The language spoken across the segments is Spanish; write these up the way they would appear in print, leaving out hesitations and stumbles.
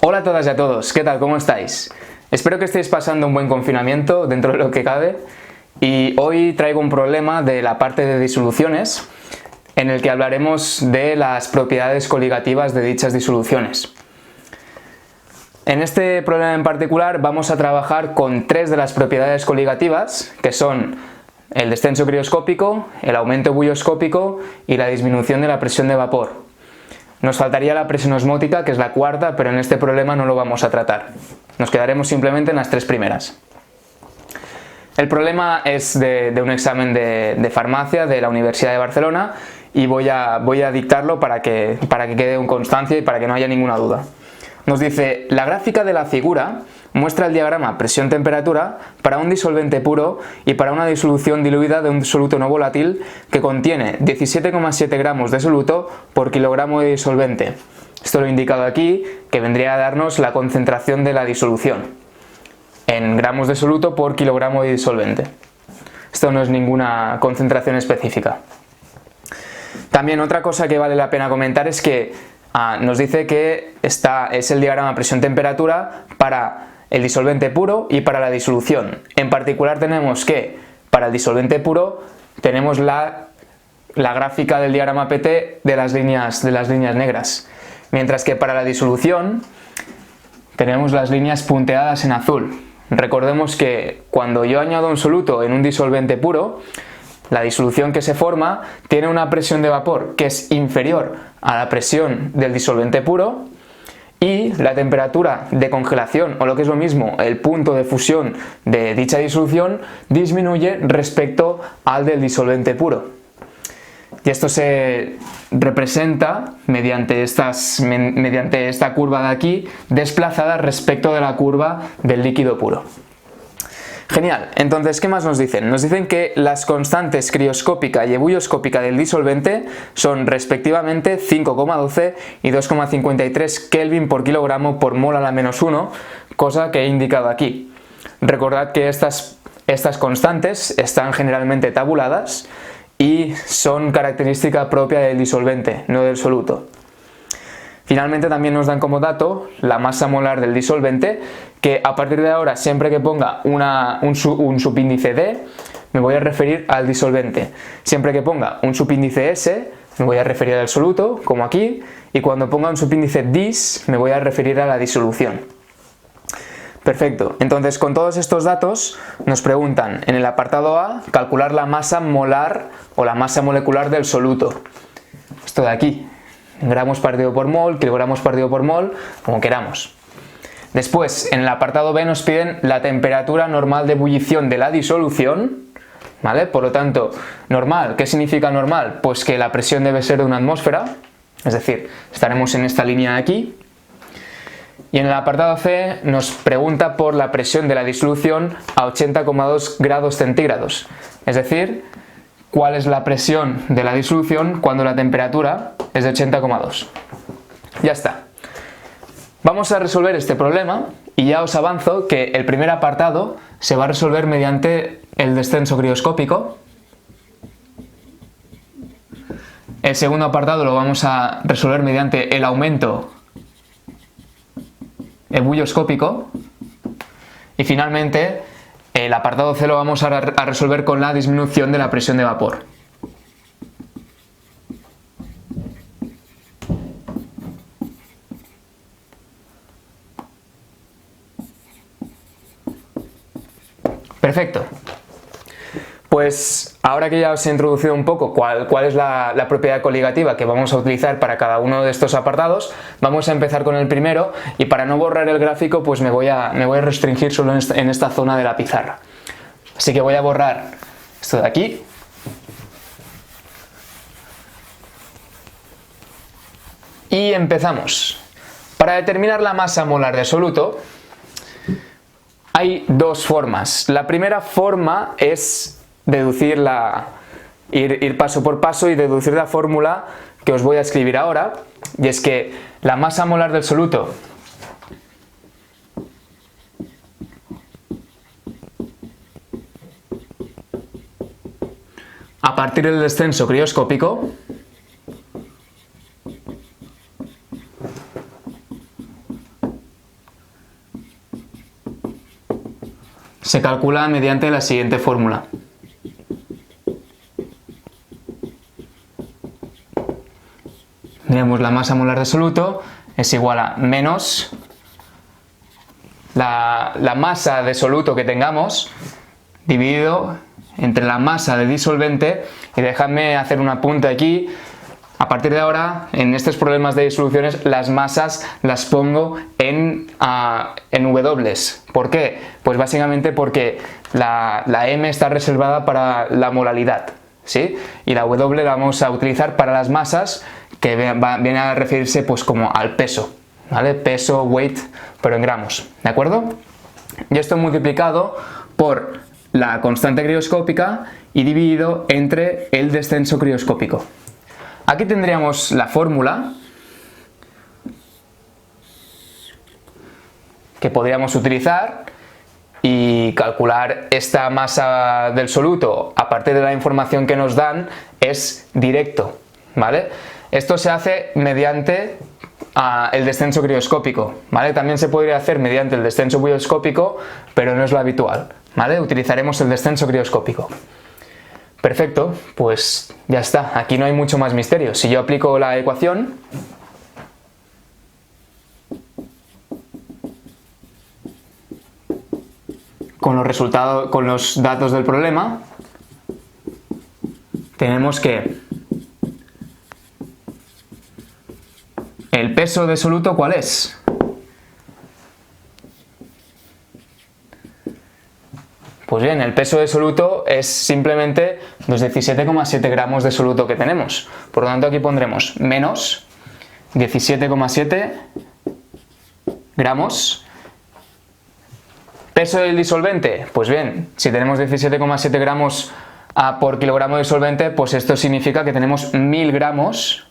Hola a todas y a todos, ¿qué tal? ¿Cómo estáis? Espero que estéis pasando un buen confinamiento dentro de lo que cabe y hoy traigo un problema de la parte de disoluciones en el que hablaremos de las propiedades coligativas de dichas disoluciones. En este problema en particular vamos a trabajar con tres de las propiedades coligativas, que son el descenso crioscópico, el aumento bulloscópico y la disminución de la presión de vapor. Nos faltaría la presión osmótica, que es la cuarta, pero en este problema no lo vamos a tratar. Nos quedaremos simplemente en las tres primeras. El problema es de un examen de farmacia de la Universidad de Barcelona y voy a dictarlo para que quede en constancia y para que no haya ninguna duda. Nos dice: la gráfica de la figura muestra el diagrama presión-temperatura para un disolvente puro y para una disolución diluida de un soluto no volátil que contiene 17,7 gramos de soluto por kilogramo de disolvente. Esto lo he indicado aquí, que vendría a darnos la concentración de la disolución en gramos de soluto por kilogramo de disolvente. Esto no es ninguna concentración específica. También otra cosa que vale la pena comentar es que nos dice que es el diagrama presión-temperatura para el disolvente puro y para la disolución. En particular tenemos que para el disolvente puro tenemos la gráfica del diagrama PT de las líneas negras, mientras que para la disolución tenemos las líneas punteadas en azul. Recordemos que cuando yo añado un soluto en un disolvente puro, la disolución que se forma tiene una presión de vapor que es inferior a la presión del disolvente puro y la temperatura de congelación, o lo que es lo mismo, el punto de fusión de dicha disolución disminuye respecto al del disolvente puro. Y esto se representa mediante esta curva de aquí, desplazada respecto de la curva del líquido puro. Genial, entonces, ¿qué más nos dicen? Nos dicen que las constantes crioscópica y bulloscópica del disolvente son respectivamente 5,12 y 2,53 Kelvin por kilogramo por mol a la menos 1, cosa que he indicado aquí. Recordad que estas constantes están generalmente tabuladas y son característica propia del disolvente, no del soluto. Finalmente también nos dan como dato la masa molar del disolvente, que a partir de ahora siempre que ponga un subíndice D me voy a referir al disolvente. Siempre que ponga un subíndice S me voy a referir al soluto, como aquí, y cuando ponga un subíndice DIS me voy a referir a la disolución. Perfecto, entonces con todos estos datos nos preguntan en el apartado A calcular la masa molar o la masa molecular del soluto. Esto de aquí. Gramos partido por mol, kilogramos partido por mol, como queramos. Después, en el apartado B nos piden la temperatura normal de ebullición de la disolución, ¿vale? Por lo tanto, normal, ¿qué significa normal? Pues que la presión debe ser de una atmósfera, es decir, estaremos en esta línea de aquí. Y en el apartado C nos pregunta por la presión de la disolución a 80,2 grados centígrados, es decir, cuál es la presión de la disolución cuando la temperatura es de 80,2. Ya está. Vamos a resolver este problema y ya os avanzo que el primer apartado se va a resolver mediante el descenso crioscópico. El segundo apartado lo vamos a resolver mediante el aumento bulloscópico. Y finalmente el apartado C lo vamos a resolver con la disminución de la presión de vapor. Perfecto. Pues ahora que ya os he introducido un poco cuál es la propiedad coligativa que vamos a utilizar para cada uno de estos apartados, vamos a empezar con el primero y para no borrar el gráfico pues me voy a restringir solo en esta zona de la pizarra. Así que voy a borrar esto de aquí. Y empezamos. Para determinar la masa molar de soluto hay dos formas. La primera forma es ir paso por paso y deducir la fórmula que os voy a escribir ahora, y es que la masa molar del soluto a partir del descenso crioscópico se calcula mediante la siguiente fórmula. Tenemos la masa molar de soluto es igual a menos la masa de soluto que tengamos dividido entre la masa de disolvente. Y dejadme hacer un apunte aquí. A partir de ahora, en estos problemas de disoluciones, las masas las pongo en W. ¿Por qué? Pues básicamente porque la M está reservada para la molaridad, ¿sí? Y la W la vamos a utilizar para las masas, que viene a referirse pues como al peso, ¿vale? Peso, weight, pero en gramos, ¿de acuerdo? Y esto multiplicado por la constante crioscópica y dividido entre el descenso crioscópico. Aquí tendríamos la fórmula que podríamos utilizar y calcular esta masa del soluto a partir de la información que nos dan es directo, ¿vale? Esto se hace mediante el descenso crioscópico, ¿vale? También se podría hacer mediante el descenso bioscópico, pero no es lo habitual, ¿vale? Utilizaremos el descenso crioscópico. Perfecto, pues ya está, aquí no hay mucho más misterio. Si yo aplico la ecuación, con los resultados, con los datos del problema, tenemos que el peso de soluto, ¿cuál es? Pues bien, el peso de soluto es simplemente los 17,7 gramos de soluto que tenemos. Por lo tanto, aquí pondremos menos 17,7 gramos. ¿Peso del disolvente? Pues bien, si tenemos 17,7 gramos por kilogramo de disolvente, pues esto significa que tenemos 1000 gramos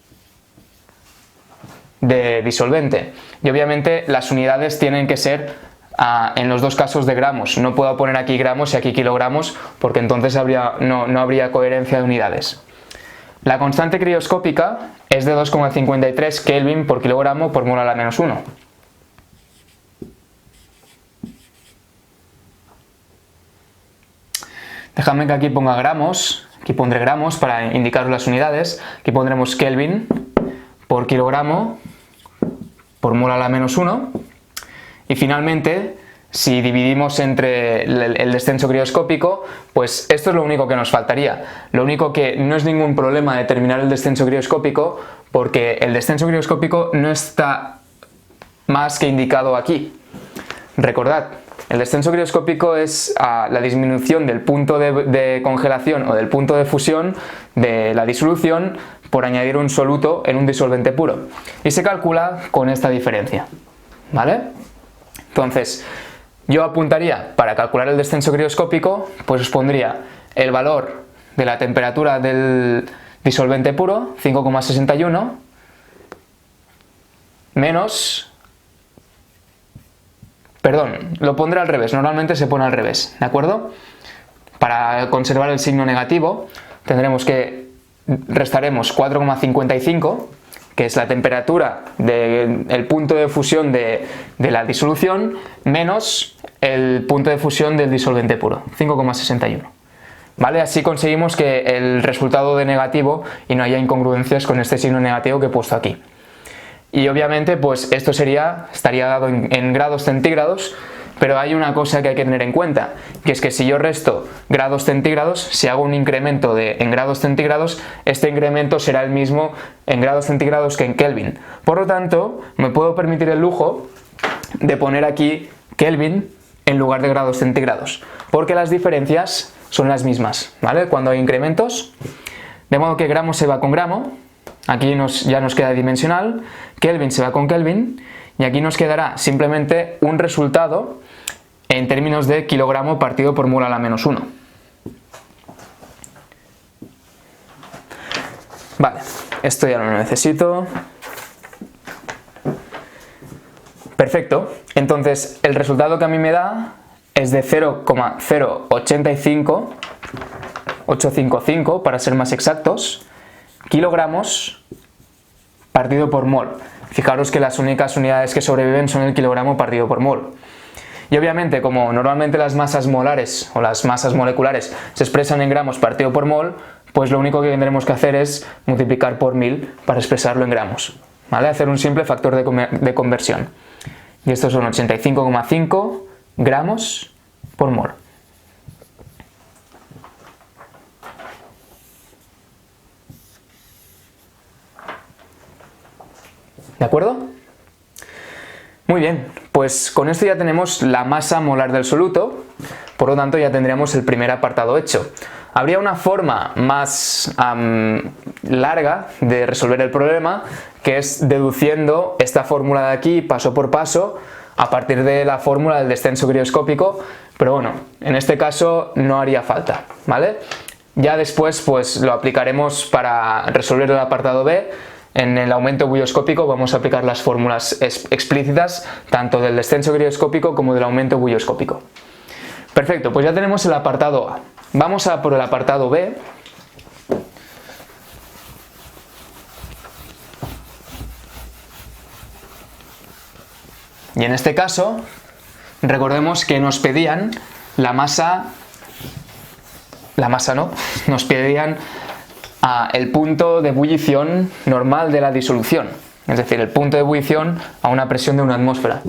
de disolvente. Y obviamente las unidades tienen que ser en los dos casos de gramos. No puedo poner aquí gramos y aquí kilogramos, porque entonces no habría coherencia de unidades. La constante crioscópica es de 2,53 Kelvin por kilogramo por mol a la menos 1. Dejadme que aquí ponga gramos, aquí pondré gramos para indicaros las unidades. Aquí pondremos Kelvin por kilogramo por mol a la menos 1. Y finalmente, si dividimos entre el descenso crioscópico, pues esto es lo único que nos faltaría. Lo único que no es ningún problema determinar el descenso crioscópico, porque el descenso crioscópico no está más que indicado aquí. Recordad, el descenso crioscópico es la disminución del punto de congelación o del punto de fusión de la disolución por añadir un soluto en un disolvente puro. Y se calcula con esta diferencia, ¿vale? Entonces, yo apuntaría, para calcular el descenso crioscópico, pues os pondría el valor de la temperatura del disolvente puro, 5,61, menos... Perdón, lo pondré al revés, normalmente se pone al revés, ¿de acuerdo? Para conservar el signo negativo, restaremos 4,55, que es la temperatura del punto de fusión de la disolución, menos el punto de fusión del disolvente puro, 5,61. ¿Vale? Así conseguimos que el resultado dé negativo y no haya incongruencias con este signo negativo que he puesto aquí. Y obviamente pues esto estaría dado en grados centígrados, pero hay una cosa que hay que tener en cuenta, que es que si yo resto grados centígrados, si hago un incremento en grados centígrados, este incremento será el mismo en grados centígrados que en Kelvin. Por lo tanto, me puedo permitir el lujo de poner aquí Kelvin en lugar de grados centígrados, porque las diferencias son las mismas, ¿vale? Cuando hay incrementos, de modo que gramo se va con gramo, aquí ya nos queda dimensional, Kelvin se va con Kelvin, y aquí nos quedará simplemente un resultado en términos de kilogramo partido por mol a la menos 1. Vale, esto ya no lo necesito. Perfecto, entonces el resultado que a mí me da es de 0,0855 para ser más exactos, kilogramos partido por mol. Fijaros que las únicas unidades que sobreviven son el kilogramo partido por mol. Y obviamente, como normalmente las masas molares o las masas moleculares se expresan en gramos partido por mol, pues lo único que tendremos que hacer es multiplicar por 1000 para expresarlo en gramos, ¿vale? Hacer un simple factor de conversión. Y estos son 85,5 gramos por mol. ¿De acuerdo? Muy bien, pues con esto ya tenemos la masa molar del soluto, por lo tanto ya tendríamos el primer apartado hecho. Habría una forma más larga de resolver el problema, que es deduciendo esta fórmula de aquí paso por paso a partir de la fórmula del descenso crioscópico, pero bueno, en este caso no haría falta, ¿vale? Ya después pues lo aplicaremos para resolver el apartado B. En el aumento bulloscópico vamos a aplicar las fórmulas explícitas tanto del descenso crioscópico como del aumento bulloscópico. Perfecto, pues ya tenemos el apartado A. Vamos a por el apartado B. Y en este caso, recordemos que nos pedían nos pedían el punto de ebullición normal de la disolución, es decir, el punto de ebullición a una presión de 1 atmósfera.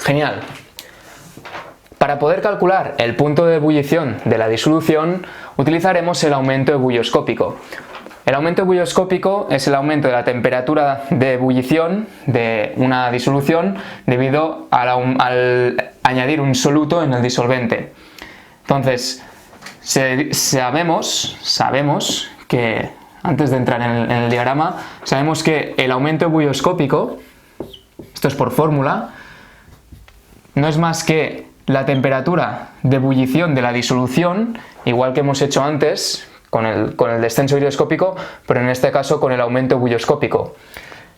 Genial. Para poder calcular el punto de ebullición de la disolución, utilizaremos el aumento ebulloscópico. El aumento ebulloscópico es el aumento de la temperatura de ebullición de una disolución debido al añadir un soluto en el disolvente. Entonces, sabemos que, antes de entrar en el diagrama, sabemos que el aumento ebulloscópico, esto es por fórmula, no es más que la temperatura de ebullición de la disolución, igual que hemos hecho antes con el descenso crioscópico, pero en este caso con el aumento bulloscópico,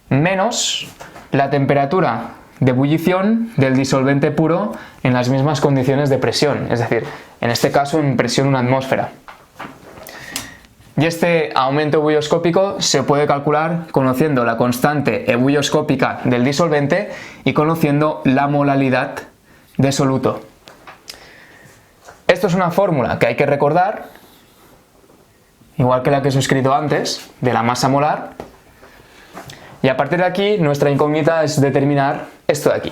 menos la temperatura de ebullición del disolvente puro en las mismas condiciones de presión, es decir, en este caso en presión 1 atmósfera. Y este aumento ebulloscópico se puede calcular conociendo la constante ebulloscópica del disolvente y conociendo la molalidad de soluto. Esto es una fórmula que hay que recordar, igual que la que os he escrito antes, de la masa molar. Y a partir de aquí, nuestra incógnita es determinar esto de aquí.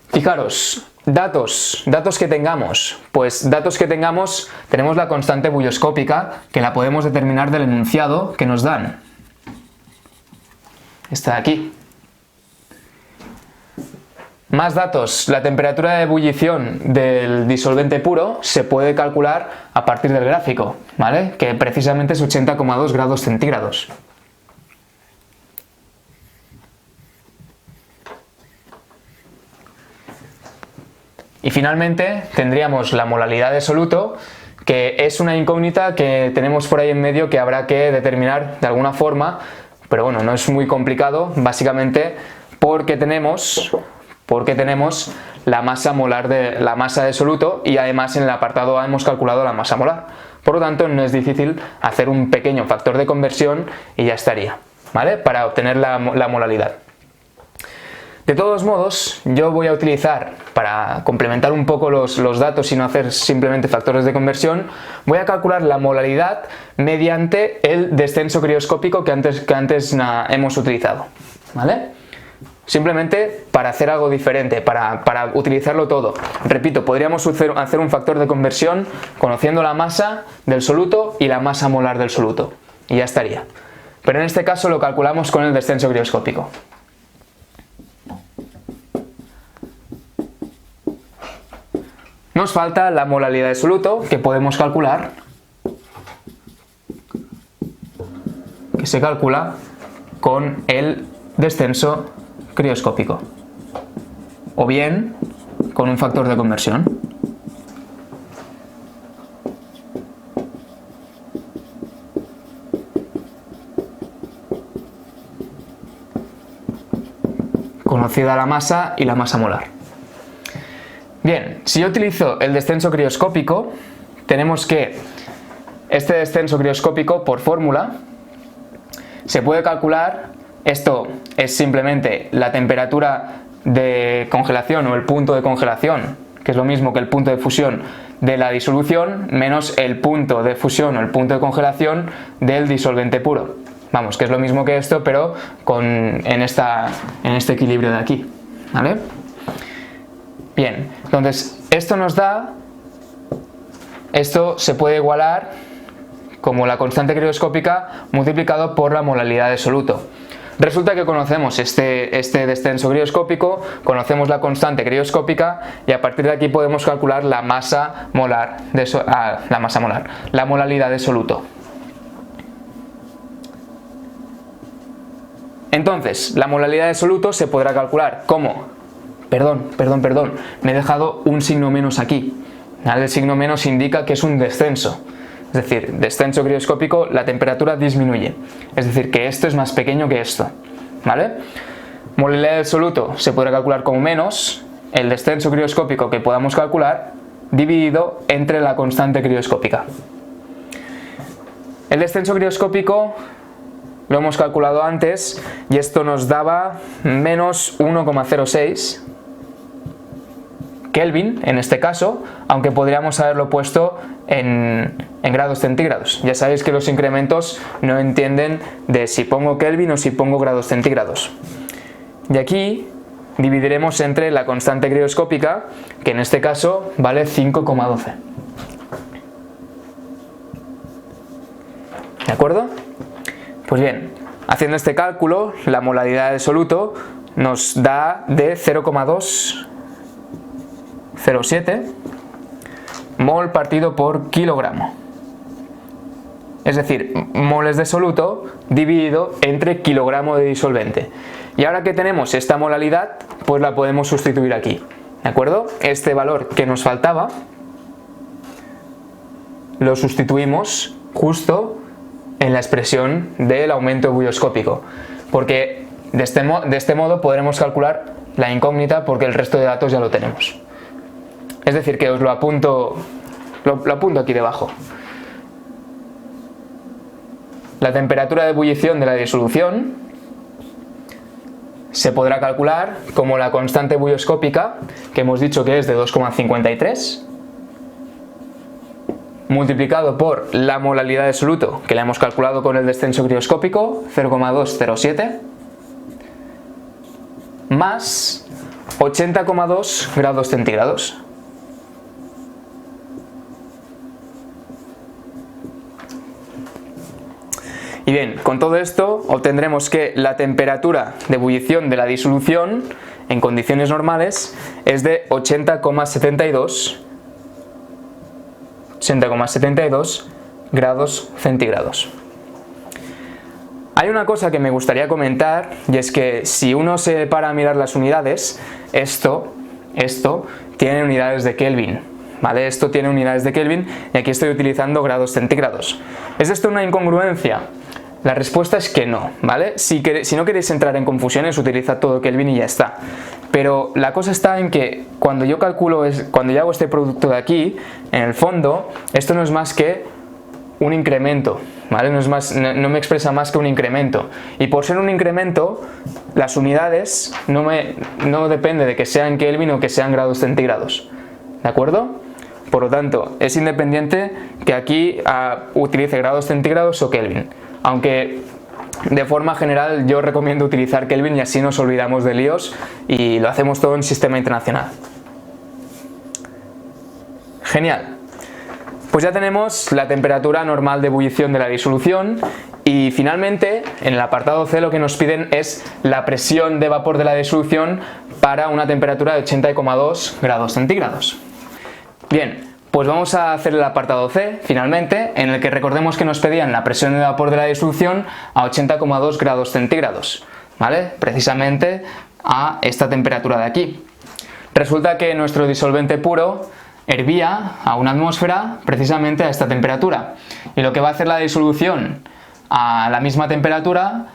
Fijaros, datos que tengamos. Pues datos que tengamos, tenemos la constante ebulloscópica, que la podemos determinar del enunciado que nos dan. Esta de aquí. Más datos, la temperatura de ebullición del disolvente puro se puede calcular a partir del gráfico, ¿vale? Que precisamente es 80,2 grados centígrados. Y finalmente tendríamos la molalidad de soluto, que es una incógnita que tenemos por ahí en medio que habrá que determinar de alguna forma, pero bueno, no es muy complicado, básicamente porque tenemos la masa molar la masa de soluto y además en el apartado A hemos calculado la masa molar. Por lo tanto, no es difícil hacer un pequeño factor de conversión y ya estaría, ¿vale? Para obtener la molalidad. De todos modos, yo voy a utilizar, para complementar un poco los datos y no hacer simplemente factores de conversión, voy a calcular la molalidad mediante el descenso crioscópico que antes hemos utilizado, ¿vale? Simplemente para hacer algo diferente, para utilizarlo todo. Repito, podríamos hacer un factor de conversión conociendo la masa del soluto y la masa molar del soluto, y ya estaría. Pero en este caso lo calculamos con el descenso crioscópico. Nos falta la molalidad de soluto, que podemos calcular, que se calcula con el descenso crioscópico, o bien con un factor de conversión. conocida la masa y la masa molar. Bien, si yo utilizo el descenso crioscópico, tenemos que este descenso crioscópico por fórmula se puede calcular. Esto es simplemente la temperatura de congelación o el punto de congelación, que es lo mismo que el punto de fusión de la disolución, menos el punto de fusión o el punto de congelación del disolvente puro. Vamos, que es lo mismo que esto, pero en este equilibrio de aquí, ¿vale? Bien, entonces esto se puede igualar como la constante crioscópica multiplicado por la molaridad de soluto. Resulta que conocemos este descenso crioscópico, conocemos la constante crioscópica y a partir de aquí podemos calcular la masa molar, la molaridad de soluto. Entonces, la molaridad de soluto se podrá calcular como, perdón, me he dejado un signo menos aquí. El signo menos indica que es un descenso. Es decir, descenso crioscópico, la temperatura disminuye. Es decir, que esto es más pequeño que esto, ¿vale? Molaridad del soluto se podrá calcular como menos el descenso crioscópico que podamos calcular dividido entre la constante crioscópica. El descenso crioscópico lo hemos calculado antes y esto nos daba menos 1,06 Kelvin en este caso, aunque podríamos haberlo puesto en grados centígrados. Ya sabéis que los incrementos no entienden de si pongo Kelvin o si pongo grados centígrados. Y aquí dividiremos entre la constante crioscópica, que en este caso vale 5,12. ¿De acuerdo? Pues bien, haciendo este cálculo, la molaridad de soluto nos da de 0,207 mol partido por kilogramo. Es decir, moles de soluto dividido entre kilogramo de disolvente. Y ahora que tenemos esta molaridad, pues la podemos sustituir aquí. ¿De acuerdo? Este valor que nos faltaba lo sustituimos justo en la expresión del aumento bulloscópico, porque de este modo podremos calcular la incógnita porque el resto de datos ya lo tenemos. Es decir, que os lo apunto aquí debajo. La temperatura de ebullición de la disolución se podrá calcular como la constante bulloscópica, que hemos dicho que es de 2,53, multiplicado por la molaridad de soluto, que la hemos calculado con el descenso crioscópico, 0,207, más 80,2 grados centígrados. Y bien, con todo esto obtendremos que la temperatura de ebullición de la disolución en condiciones normales es de 80,72 grados centígrados. Hay una cosa que me gustaría comentar, y es que si uno se para a mirar las unidades, esto tiene unidades de Kelvin, ¿vale? Esto tiene unidades de Kelvin y aquí estoy utilizando grados centígrados. ¿Es esto una incongruencia? La respuesta es que no, ¿vale? Si no queréis entrar en confusiones, utilizad todo Kelvin y ya está. Pero la cosa está en que cuando yo hago este producto de aquí, en el fondo, esto no es más que un incremento, ¿vale? No me expresa más que un incremento. Y por ser un incremento, las unidades no depende de que sean Kelvin o que sean grados centígrados, ¿de acuerdo? Por lo tanto, es independiente que aquí utilice grados centígrados o Kelvin. Aunque de forma general yo recomiendo utilizar Kelvin y así nos olvidamos de líos y lo hacemos todo en sistema internacional. Genial. Pues ya tenemos la temperatura normal de ebullición de la disolución y finalmente en el apartado C lo que nos piden es la presión de vapor de la disolución para una temperatura de 80,2 grados centígrados. Bien. Pues vamos a hacer el apartado C, finalmente, en el que recordemos que nos pedían la presión de vapor de la disolución a 80,2 grados centígrados, ¿vale? Precisamente a esta temperatura de aquí. Resulta que nuestro disolvente puro hervía a una atmósfera precisamente a esta temperatura. Y lo que va a hacer la disolución a la misma temperatura,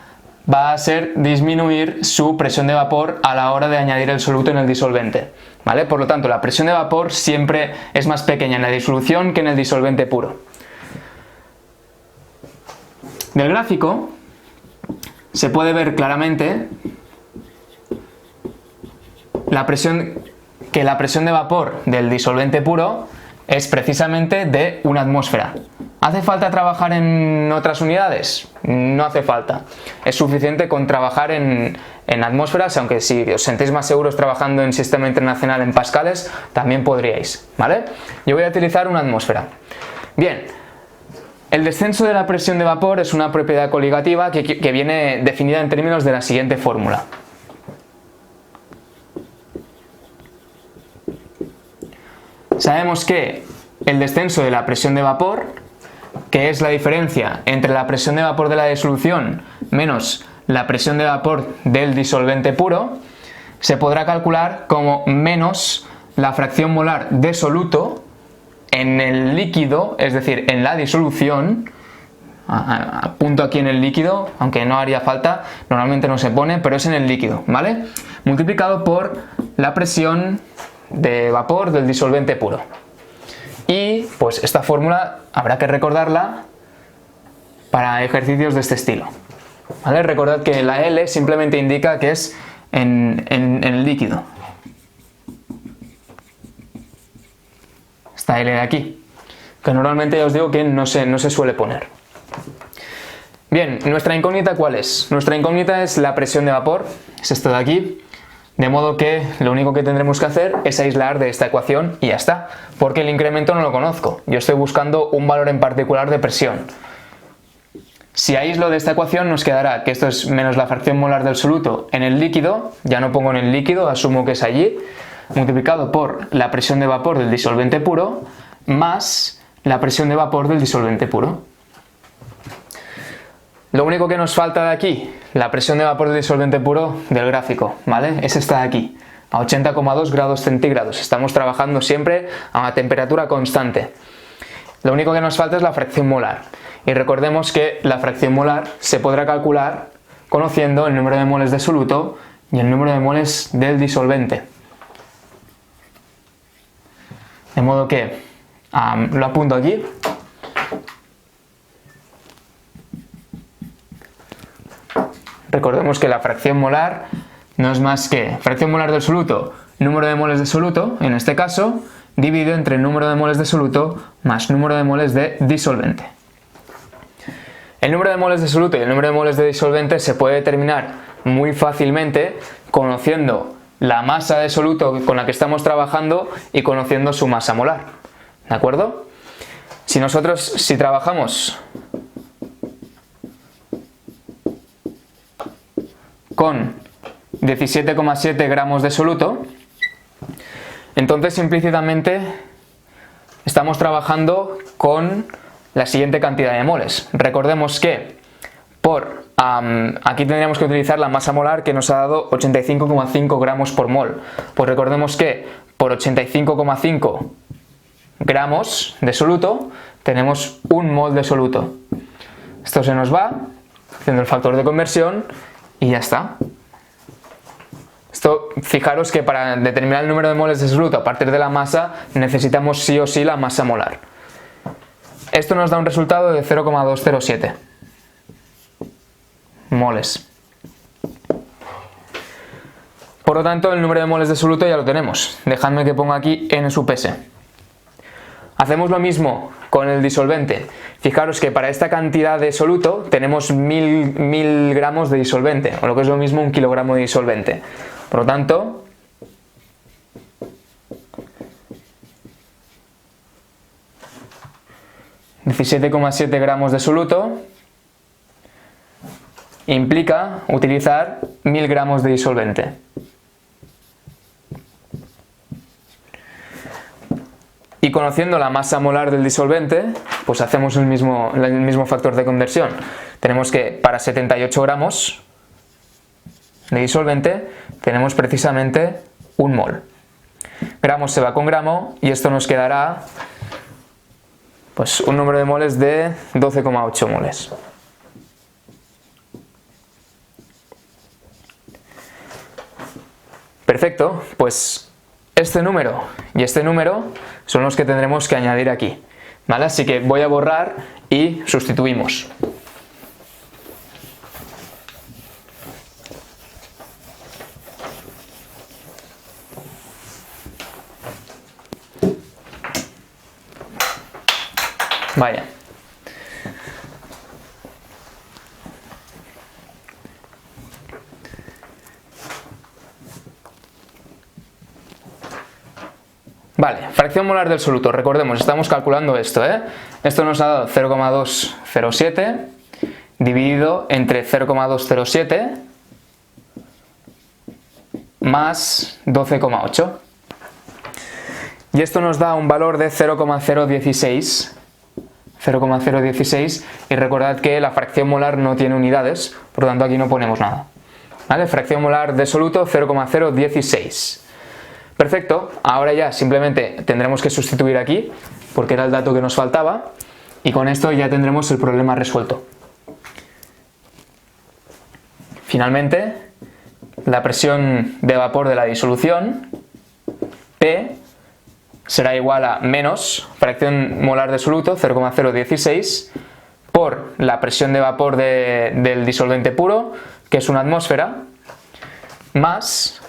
va a ser disminuir su presión de vapor a la hora de añadir el soluto en el disolvente, ¿vale? Por lo tanto, la presión de vapor siempre es más pequeña en la disolución que en el disolvente puro. Del gráfico se puede ver claramente que la presión de vapor del disolvente puro es precisamente de 1 atmósfera. ¿Hace falta trabajar en otras unidades? No hace falta. Es suficiente con trabajar en atmósferas, aunque si os sentís más seguros trabajando en sistema internacional en pascales, también podríais, ¿vale? Yo voy a utilizar 1 atmósfera. Bien, el descenso de la presión de vapor es una propiedad coligativa que viene definida en términos de la siguiente fórmula. Sabemos que el descenso de la presión de vapor, que es la diferencia entre la presión de vapor de la disolución menos la presión de vapor del disolvente puro, se podrá calcular como menos la fracción molar de soluto en el líquido, es decir, en la disolución, apunto aquí en el líquido, aunque no haría falta, normalmente no se pone, pero es en el líquido, ¿vale? Multiplicado por la presión de vapor del disolvente puro. Y pues esta fórmula habrá que recordarla para ejercicios de este estilo, ¿vale? Recordad que la L simplemente indica que es en el líquido. Esta L de aquí, que normalmente ya os digo que no se suele poner. Bien, ¿nuestra incógnita cuál es? Nuestra incógnita es la presión de vapor, es esto de aquí. De modo que lo único que tendremos que hacer es aislar de esta ecuación y ya está, porque el incremento no lo conozco, yo estoy buscando un valor en particular de presión. Si aíslo de esta ecuación nos quedará que esto es menos la fracción molar del soluto en el líquido, ya no pongo en el líquido, asumo que es allí, multiplicado por la presión de vapor del disolvente puro, más la presión de vapor del disolvente puro. Lo único que nos falta de aquí, la presión de vapor del disolvente puro del gráfico, ¿vale? Es esta de aquí, a 80,2 grados centígrados. Estamos trabajando siempre a una temperatura constante. Lo único que nos falta es la fracción molar. Y recordemos que la fracción molar se podrá calcular conociendo el número de moles de soluto y el número de moles del disolvente. De modo que lo apunto aquí. Recordemos que la fracción molar no es más que fracción molar del soluto, número de moles de soluto, en este caso, dividido entre el número de moles de soluto más número de moles de disolvente. El número de moles de soluto y el número de moles de disolvente se puede determinar muy fácilmente conociendo la masa de soluto con la que estamos trabajando y conociendo su masa molar. ¿De acuerdo? Si trabajamos con 17,7 gramos de soluto, entonces implícitamente estamos trabajando con la siguiente cantidad de moles. Recordemos que aquí tendríamos que utilizar la masa molar que nos ha dado 85,5 gramos por mol. Pues recordemos que por 85,5 gramos de soluto tenemos 1 mol de soluto. Esto se nos va haciendo el factor de conversión y ya está. Esto, fijaros que para determinar el número de moles de soluto a partir de la masa necesitamos sí o sí la masa molar. Esto nos da un resultado de 0,207 moles. Por lo tanto, el número de moles de soluto ya lo tenemos. Dejadme que ponga aquí N sub S. Hacemos lo mismo con el disolvente. Fijaros que para esta cantidad de soluto tenemos 1000 gramos de disolvente, o lo que es lo mismo 1 kilogramo de disolvente. Por lo tanto, $17,7 gramos de soluto implica utilizar 1000 gramos de disolvente. Y conociendo la masa molar del disolvente, pues hacemos el mismo factor de conversión. Tenemos que para 78 gramos de disolvente tenemos precisamente 1 mol. Gramo se va con gramo y esto nos quedará pues un número de moles de 12,8 moles. Perfecto, pues este número y este número son los que tendremos que añadir aquí, ¿vale? Así que voy a borrar y sustituimos. Vaya. Vale, fracción molar del soluto. Recordemos, estamos calculando esto, ¿eh? Esto nos ha dado 0,207 dividido entre 0,207 más 12,8. Y esto nos da un valor de 0,016. 0,016, y recordad que la fracción molar no tiene unidades, por lo tanto aquí no ponemos nada. ¿Vale? Fracción molar de soluto 0,016. Perfecto, ahora ya simplemente tendremos que sustituir aquí, porque era el dato que nos faltaba, y con esto ya tendremos el problema resuelto. Finalmente, la presión de vapor de la disolución, P, será igual a menos fracción molar de soluto 0,016 por la presión de vapor del disolvente puro, que es una atmósfera, más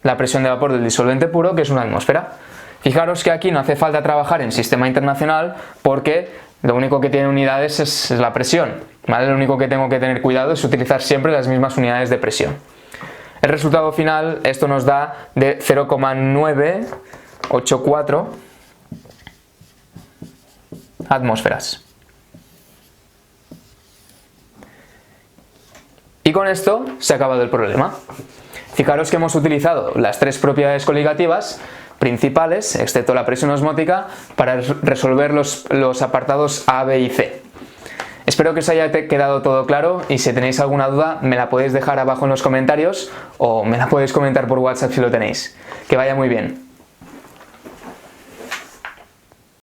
la presión de vapor del disolvente puro, que es una atmósfera. Fijaros que aquí no hace falta trabajar en sistema internacional porque lo único que tiene unidades es la presión, ¿vale? Lo único que tengo que tener cuidado es utilizar siempre las mismas unidades de presión. El resultado final, esto nos da de 0,984 atmósferas. Y con esto se ha acabado el problema. Fijaros que hemos utilizado las tres propiedades coligativas principales, excepto la presión osmótica, para resolver los apartados A, B y C. Espero que os haya quedado todo claro, y si tenéis alguna duda me la podéis dejar abajo en los comentarios o me la podéis comentar por WhatsApp si lo tenéis. Que vaya muy bien.